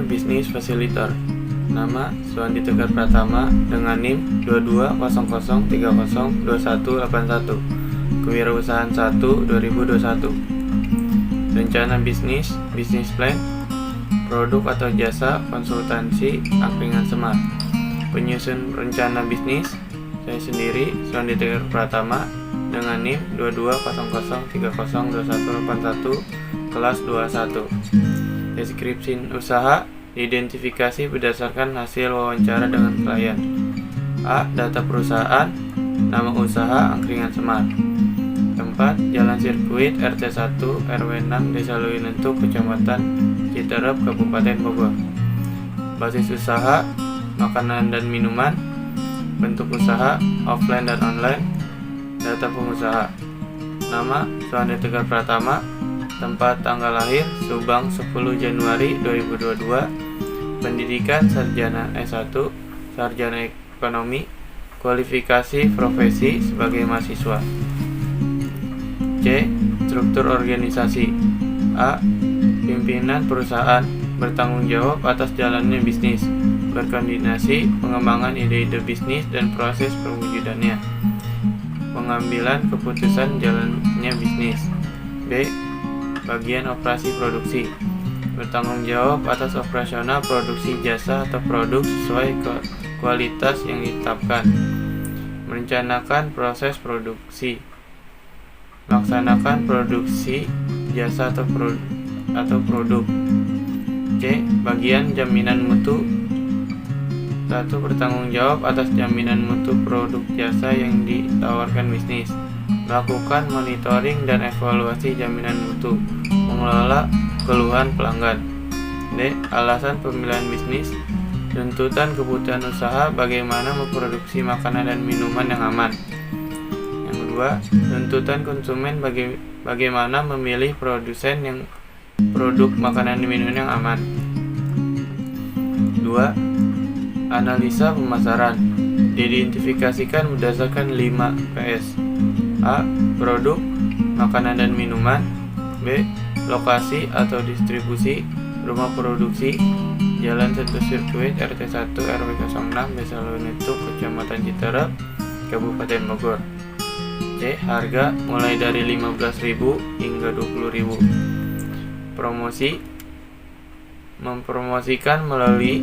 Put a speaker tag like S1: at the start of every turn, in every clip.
S1: Small Business Facilitator. Nama Suandi Tegar Pratama dengan NIM 2200302181. Kewirausahaan 1 2021. Rencana bisnis, business plan, produk atau jasa, konsultansi, angkringan smart. Penyusun rencana bisnis, saya sendiri Suandi Tegar Pratama dengan NIM 2200302181 kelas 21. Deskripsi usaha diidentifikasi berdasarkan hasil wawancara dengan klien. A. Data perusahaan, nama usaha, angkringan smart. Tempat, Jalan Sirkuit, RT 1, RW 6, Desa Leuwinentuk, Kecamatan Citerep, Kabupaten Bogor. Basis usaha, makanan dan minuman. Bentuk usaha, offline dan online. Data pengusaha. Nama, Suandi Tegar Pratama. Tempat, tanggal lahir, Subang 10 Januari 2022. Pendidikan sarjana S1, sarjana ekonomi. Kualifikasi profesi sebagai mahasiswa. C. Struktur organisasi. A. Pimpinan perusahaan bertanggung jawab atas jalannya bisnis, berkoordinasi pengembangan ide-ide bisnis dan proses perwujudannya, pengambilan keputusan jalannya bisnis. B. Bagian operasi produksi, bertanggung jawab atas operasional produksi jasa atau produk sesuai kualitas yang ditetapkan, merencanakan proses produksi, melaksanakan produksi jasa atau produk. C. Bagian jaminan mutu. 1. Bertanggung jawab atas jaminan mutu produk jasa yang ditawarkan bisnis, melakukan monitoring dan evaluasi jaminan mutu, mengelola keluhan pelanggan. D. Alasan pemilihan bisnis, tuntutan kebutuhan usaha, bagaimana memproduksi makanan dan minuman yang aman. Yang kedua, tuntutan konsumen, bagaimana memilih produsen yang produk makanan dan minuman yang aman. 2. Analisa pemasaran, diidentifikasikan berdasarkan 5 PS. A. Produk, makanan dan minuman. B. Lokasi atau distribusi, rumah produksi, Jalan Sentul Sirkuit, RT 1, RW 06, Desa Leuwinentuk, Kecamatan Citerep, Kabupaten Bogor. C. Harga mulai dari 15.000 hingga 20.000. Promosi, mempromosikan melalui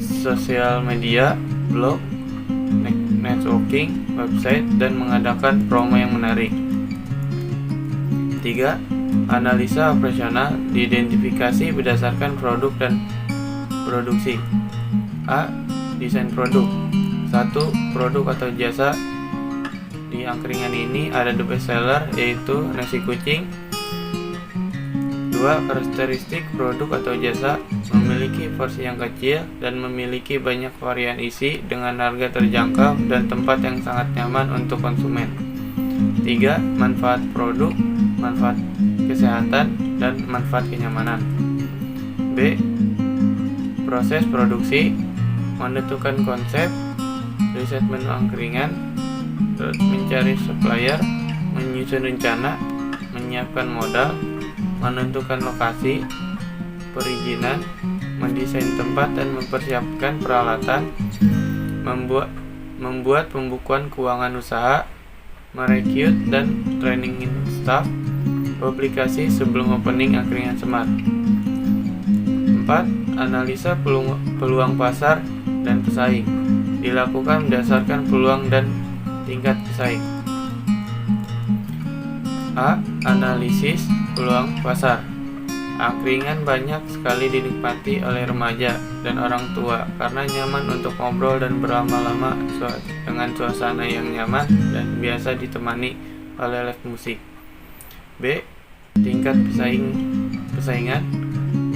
S1: sosial media, blog, networking, website, dan mengadakan promo yang menarik. 3. Analisa operasional, diidentifikasi berdasarkan produk dan produksi. A. Desain produk. 1. Produk atau jasa. Di angkringan ini ada the best seller, yaitu nasi kucing. 2. Karakteristik produk atau jasa, memiliki porsi yang kecil dan memiliki banyak varian isi dengan harga terjangkau dan tempat yang sangat nyaman untuk konsumen. 3. Manfaat produk, manfaat kesehatan, dan manfaat kenyamanan. B. Proses produksi, menentukan konsep, riset menu angkringan, mencari supplier, menyusun rencana, menyiapkan modal, menentukan lokasi, perizinan, mendesain tempat dan mempersiapkan peralatan, membuat pembukuan keuangan usaha, merekrut dan training staff, publikasi sebelum opening angkringan smart. 4. Analisa peluang pasar dan pesaing, dilakukan berdasarkan peluang dan tingkat pesaing. A. Analisis peluang pasar. Angkringan banyak sekali dinikmati oleh remaja dan orang tua karena nyaman untuk ngobrol dan berlama-lama dengan suasana yang nyaman dan biasa ditemani oleh live musik. B. Tingkat pesaingan.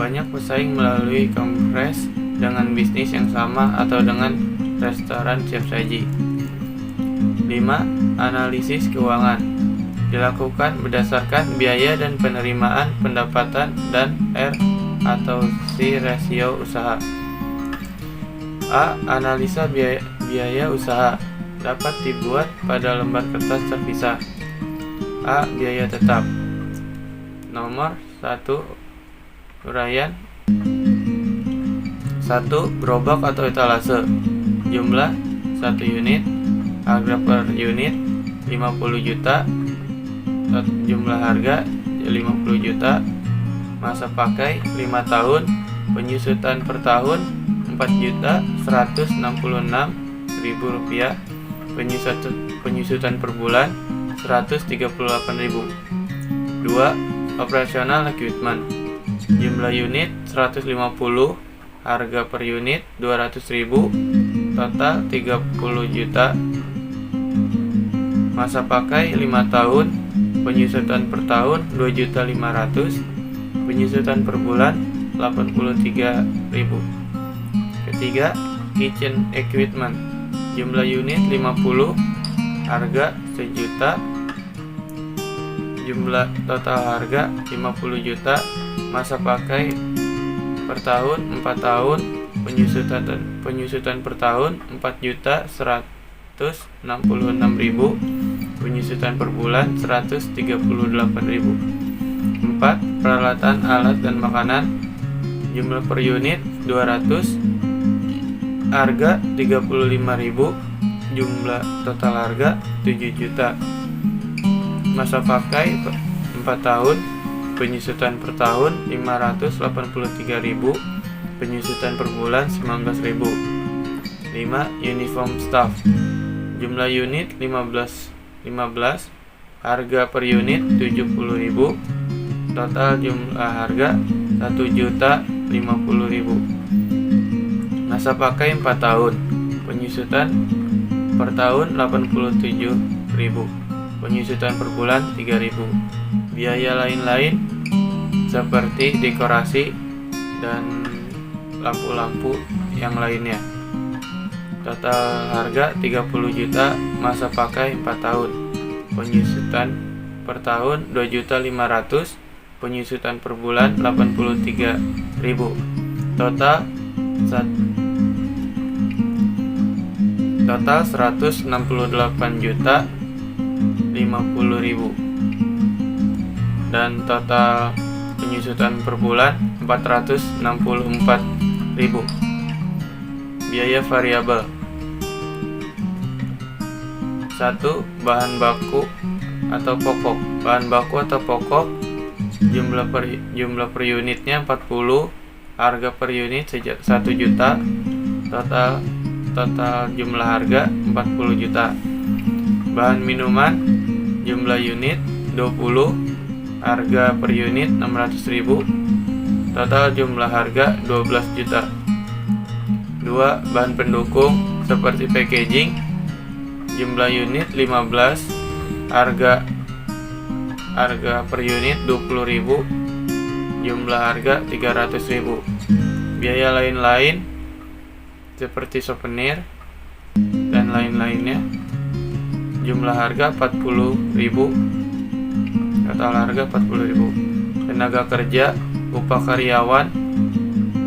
S1: Banyak pesaing melalui kongres dengan bisnis yang sama atau dengan restoran siap saji. 5. Analisis keuangan, dilakukan berdasarkan biaya dan penerimaan pendapatan dan R atau C rasio usaha. A. Analisa biaya usaha, dapat dibuat pada lembar kertas terpisah. A. Biaya tetap. Nomor 1. Uraian 1. Gerobak atau etalase. Jumlah 1 unit. Harga per unit 50 juta. Jumlah harga 50 juta. Masa pakai 5 tahun. Penyusutan per tahun 4.166.000 rupiah. Penyusutan per bulan 138.000. 2. Operasional equipment. Jumlah unit 150. Harga per unit 200.000. Total 30 juta. Masa pakai 5 tahun. Penyusutan per tahun 2.500.000. Penyusutan per bulan 83.000. Ketiga, kitchen equipment. Jumlah unit 50. Harga 1 juta. Jumlah total harga 50 juta. Masa pakai per tahun 4 tahun. Penyusutan per tahun 4.166.000. Penyusutan per bulan 138.000. 4. Peralatan, alat, dan makanan. Jumlah per unit 200. Harga 35.000. Jumlah total harga 7 juta. Masa pakai 4 tahun. Penyusutan per tahun 583.000. Penyusutan per bulan 19.000. 5. Uniform staff. Jumlah unit 15. Harga per unit 70.000. Total jumlah harga 1.050.000. Masa pakai 4 tahun. Penyusutan per tahun 87.000. Penyusutan per bulan 3.000. Biaya lain-lain seperti dekorasi dan lampu-lampu yang lainnya. Total harga 30 juta. Masa pakai 4 tahun. Penyusutan per tahun 2.500.000. Penyusutan per bulan 83.000. Total 168.050.000. Dan total penyusutan per bulan 464.000. Biaya variabel. 1. Bahan baku atau pokok. Bahan baku atau pokok. Jumlah per unitnya 40. Harga per unit 1 juta. Total jumlah harga 40 juta. Bahan minuman. Jumlah unit 20. Harga per unit 600.000. Total jumlah harga 12 juta. 2. Bahan pendukung seperti packaging. Jumlah unit 15. Harga per unit 20.000. Jumlah harga 300.000. Biaya lain-lain seperti souvenir dan lain-lainnya. Jumlah harga 40.000. Total harga 40.000. Tenaga kerja, upah karyawan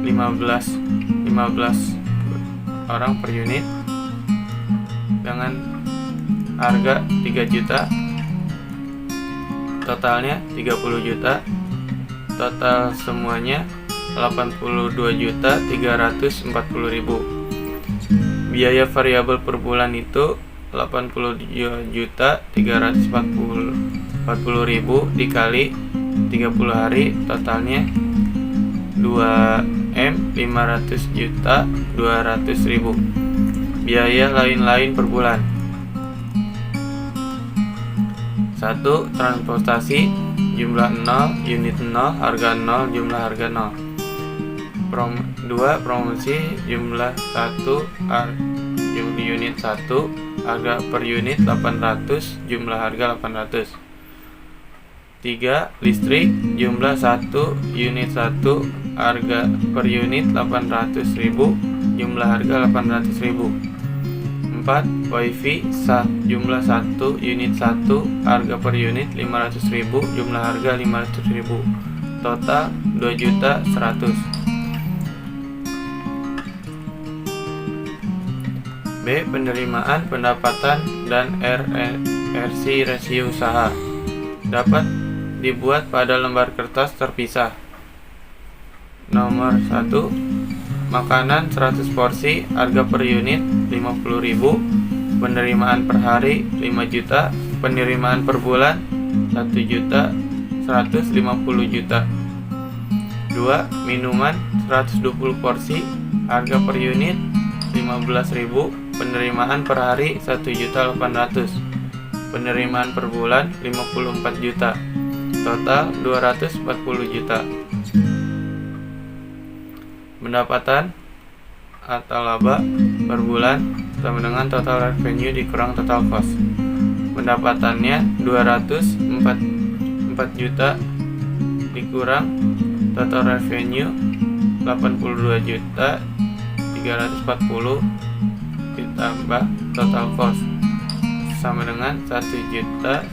S1: 15 orang per unit dengan harga 3 juta. Totalnya 30 juta. Total semuanya 82.340.000. Biaya variabel per bulan itu 82.340.000 dikali 30 hari. Totalnya 2.500.200.000. Biaya lain-lain per bulan. 1. Transportasi. Jumlah 0, unit 0, harga 0, jumlah harga 0. 2. Promosi. Jumlah 1, unit 1, harga per unit 800, jumlah harga 800. 3. Listrik. Jumlah 1, unit 1, harga per unit 800.000, jumlah harga 800.000. 4. Wifi. Jumlah 1, unit 1, harga per unit 500.000, jumlah harga 500.000. Total 2.100.000. B. Penerimaan pendapatan dan RC rasio usaha dapat dibuat pada lembar kertas terpisah. Nomor 1. makanan 100 porsi, harga per unit 50.000, penerimaan per hari 5 juta, penerimaan per bulan 1 juta 150 juta. 2. Minuman 120 porsi, harga per unit 15.000, penerimaan per hari 1.800.000, penerimaan per bulan 54 juta, total 240 juta. Pendapatan atau laba per bulan sama dengan total revenue dikurang total cost. Pendapatannya 204 juta dikurang total revenue 82 juta 340 ditambah total cost sama dengan 1.119.560.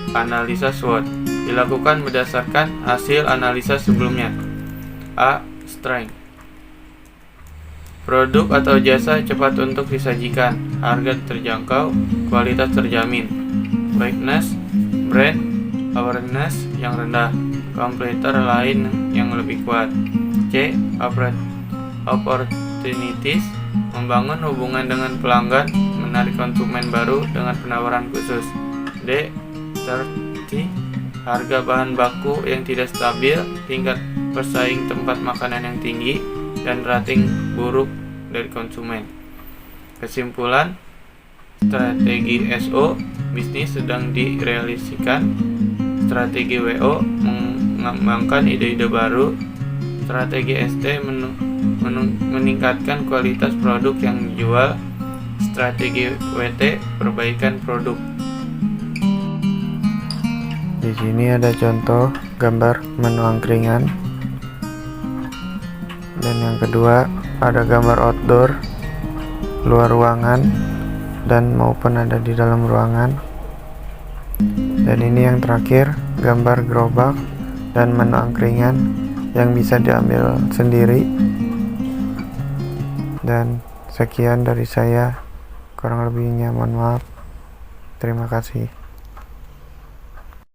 S1: Analisa SWOT dilakukan berdasarkan hasil analisa sebelumnya. A. Strength. Produk atau jasa cepat untuk disajikan, harga terjangkau, kualitas terjamin. Weakness, brand awareness yang rendah, kompetitor lain yang lebih kuat. C. Opportunities, membangun hubungan dengan pelanggan, menarik konsumen baru dengan penawaran khusus. D. 30, harga bahan baku yang tidak stabil, tingkat persaing tempat makanan yang tinggi, dan rating buruk dari konsumen. Kesimpulan, strategi SO, bisnis sedang direalisasikan. Strategi WO, mengembangkan ide-ide baru. Strategi ST, meningkatkan kualitas produk yang dijual. Strategi WT, perbaikan produk.
S2: Di sini ada contoh gambar menu angkringan, dan yang kedua ada gambar outdoor, luar ruangan dan maupun ada di dalam ruangan. Dan ini yang terakhir gambar gerobak dan menu angkringan yang bisa diambil sendiri. Dan sekian dari saya, kurang lebihnya mohon maaf. Terima kasih.